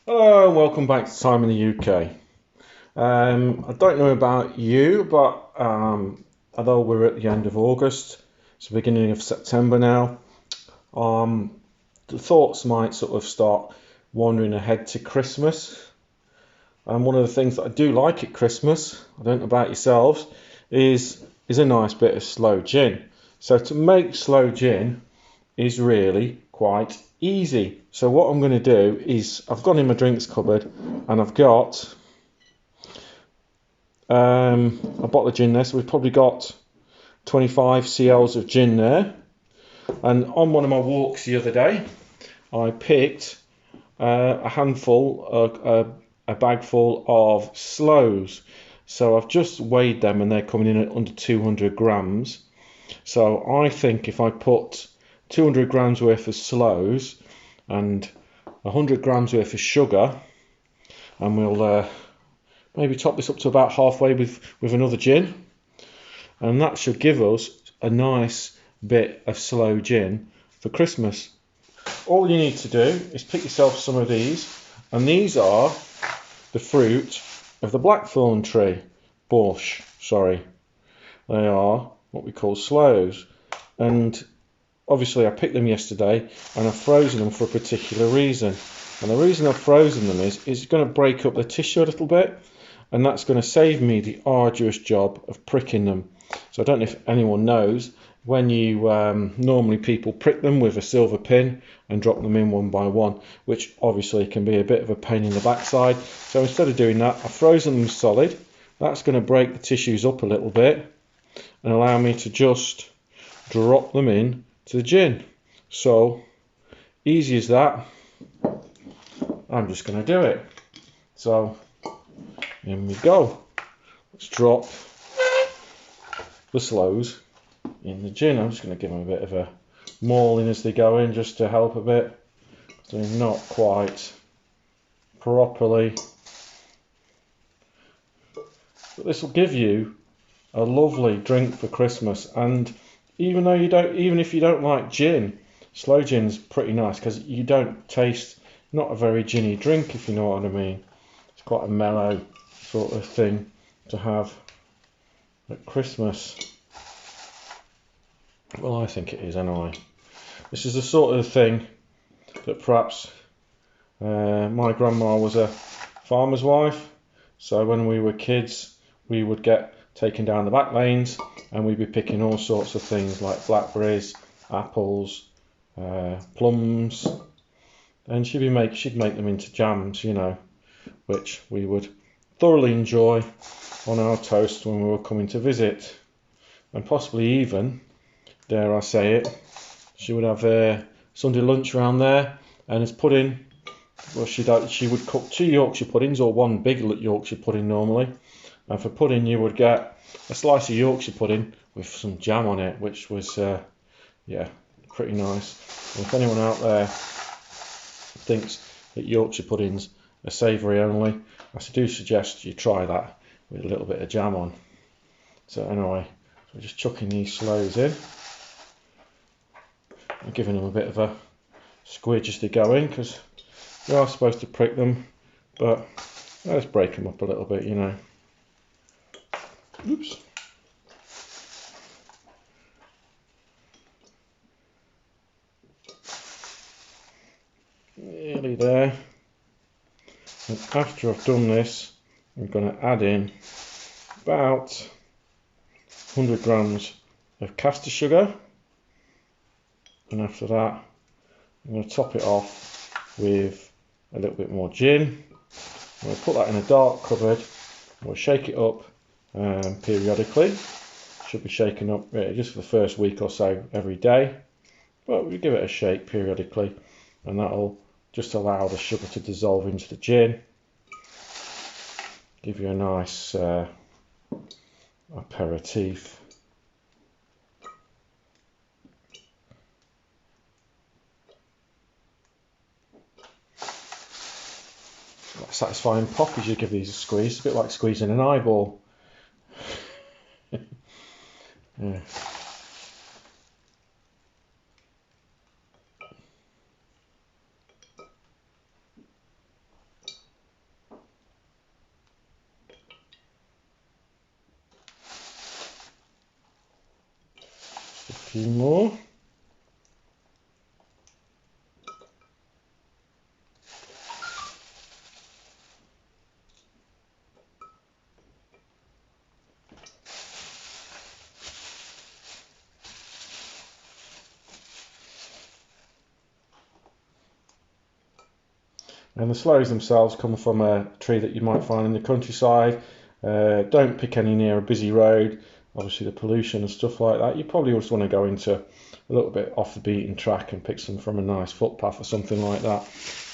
Hello and welcome back to Time in the UK. I don't know about you, but although we're at the end of August, it's the beginning of September now, the thoughts might sort of start wandering ahead to Christmas. And one of the things that I do like at Christmas, I don't know about yourselves, is a nice bit of sloe gin. So to make sloe gin is really quite easy. So what I'm going to do is I've gone in my drinks cupboard and I've got a bottle of gin there. So we've probably got 25 cls of gin there. And on one of my walks the other day, I picked a handful, a bag full of sloes. So I've just weighed them and they're coming in at under 200 grams. So I think if I put 200 grams worth of sloes and 100 grams worth of sugar, and we'll maybe top this up to about halfway with another gin, and that should give us a nice bit of sloe gin for Christmas. All you need to do is pick yourself some of these, and these are the fruit of the blackthorn tree bush. Sorry, they are what we call sloes, and obviously I picked them yesterday and I've frozen them for a particular reason. And the reason I've frozen them is it's going to break up the tissue a little bit, and that's going to save me the arduous job of pricking them. So I don't know if anyone knows, when you normally people prick them with a silver pin and drop them in one by one, which obviously can be a bit of a pain in the backside. So instead of doing that, I've frozen them solid. That's going to break the tissues up a little bit and allow me to just drop them in to the gin. So easy as that. I'm just going to do it. So in we go. Let's drop the sloes in the gin. I'm just going to give them a bit of a mauling as they go in, just to help a bit. They're not quite properly, but this will give you a lovely drink for Christmas. And even if you don't like gin, sloe gin's pretty nice because you don't taste, not a very ginny drink, if you know what I mean. It's quite a mellow sort of thing to have at Christmas. Well, I think it is anyway. This is the sort of thing that perhaps my grandma was a farmer's wife, so when we were kids we would get taken down the back lanes and we'd be picking all sorts of things like blackberries, apples, plums, and she'd make them into jams, which we would thoroughly enjoy on our toast when we were coming to visit. And possibly even, dare I say it, she would have Sunday lunch around there, and as pudding, well, she would cook 2 Yorkshire puddings, or one big Yorkshire pudding normally, and for pudding you would get a slice of Yorkshire pudding with some jam on it, which was pretty nice. And if anyone out there thinks that Yorkshire puddings are savoury only, I do suggest you try that with a little bit of jam on. So anyway, we're just chucking these sloes in and giving them a bit of a squidge as they go in, because we are supposed to prick them, but let's break them up a little bit, Oops. Nearly there. And after I've done this, I'm going to add in about 100 grams of caster sugar, and after that I'm going to top it off with a little bit more gin. I'm going to put that in a dark cupboard. We'll shake it up periodically. Should be shaken up really just for the first week or so every day, but we give it a shake periodically, and that'll just allow the sugar to dissolve into the gin, give you a nice aperitif. Like satisfying pop as you give these a squeeze, a bit like squeezing an eyeball. Yeah. few more. And the sloes themselves come from a tree that you might find in the countryside. Don't pick any near a busy road. Obviously the pollution and stuff like that. You probably just want to go into a little bit off the beaten track and pick some from a nice footpath or something like that.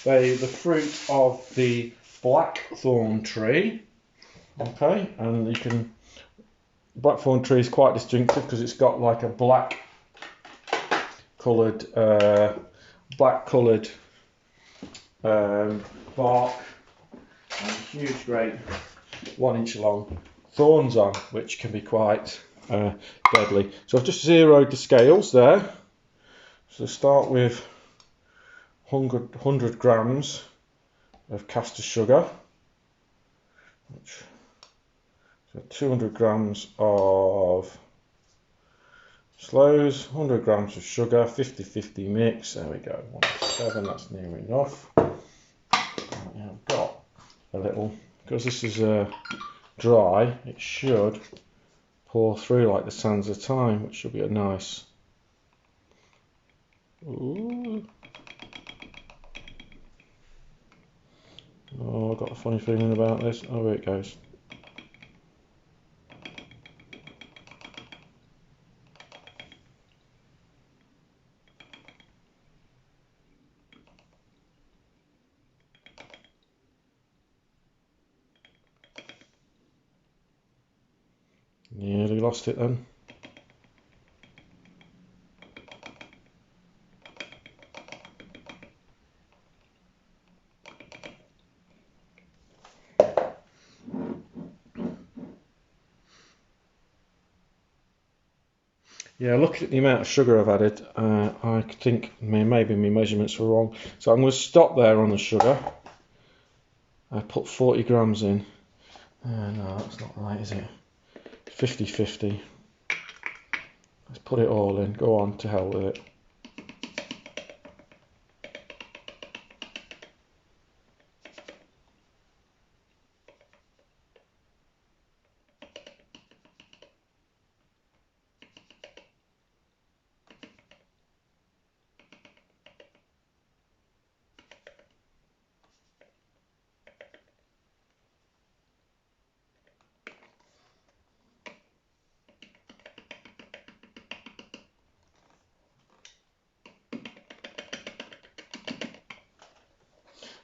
They're the fruit of the blackthorn tree. Okay, and you can. Blackthorn tree is quite distinctive because it's got like a black coloured bark and huge, great 1 inch long thorns on, which can be quite deadly. So I've just zeroed the scales there. So start with 100 grams of caster sugar, so 200 grams of sloes, 100 grams of sugar, 50-50 mix. There we go, 1:7, that's near enough. I've got a little, because this is dry, it should pour through like the sands of time, which should be a nice. Ooh. Oh, I've got a funny feeling about this. Oh, here it goes. Nearly lost it then. Yeah, looking at the amount of sugar I've added, I think maybe my measurements were wrong. So I'm going to stop there on the sugar. I put 40 grams in. No, that's not right, is it? 50-50. Let's put it all in. Go on, to hell with it.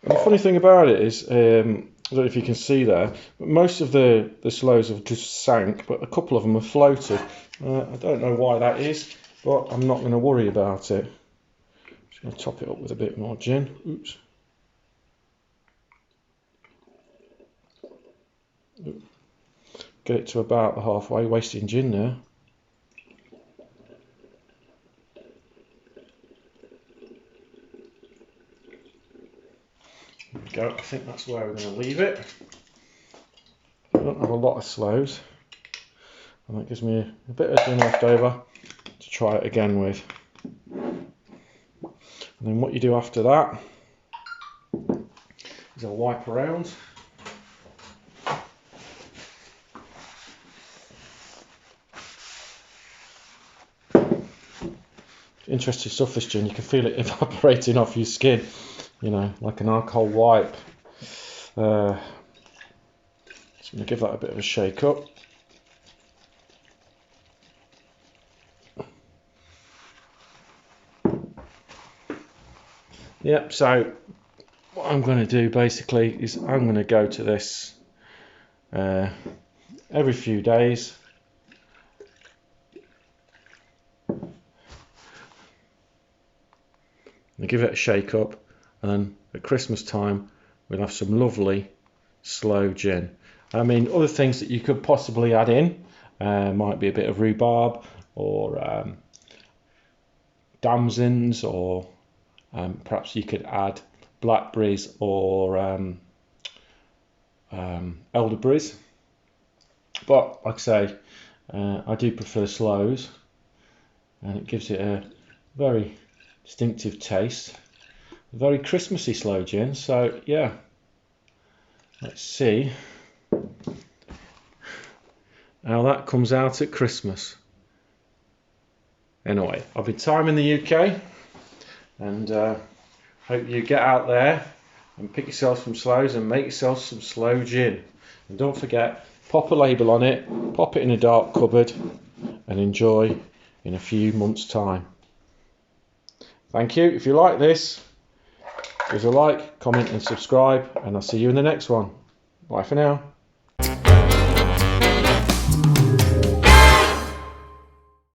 And the funny thing about it is, I don't know if you can see there, but most of the sloes have just sank, but a couple of them have floated. I don't know why that is, but I'm not going to worry about it. Just going to top it up with a bit more gin. Oops. Get it to about the halfway, wasting gin there. There we go, I think that's where we're going to leave it. I don't have a lot of sloes, and that gives me a bit of gin left over to try it again with. And then what you do after that is I'll wipe around. Interesting stuff, this gin. You can feel it evaporating off your skin, you know, like an alcohol wipe. Just going to give that a bit of a shake up. Yep, so what I'm going to do basically is I'm going to go to this every few days. And give it a shake up, and then at Christmas time we'll have some lovely sloe gin. I mean, other things that you could possibly add in might be a bit of rhubarb or damsons, or perhaps you could add blackberries or elderberries. But like I say, I do prefer sloes. and it gives it a very distinctive taste. Very Christmassy sloe gin. So yeah, let's see how that comes out at Christmas. Anyway, I've been time in the UK, and hope you get out there and pick yourself some sloes and make yourself some sloe gin. And don't forget, pop a label on it, pop it in a dark cupboard, and enjoy in a few months' time. Thank you. If you like this, give us a like, comment and subscribe, and I'll see you in the next one. Bye for now.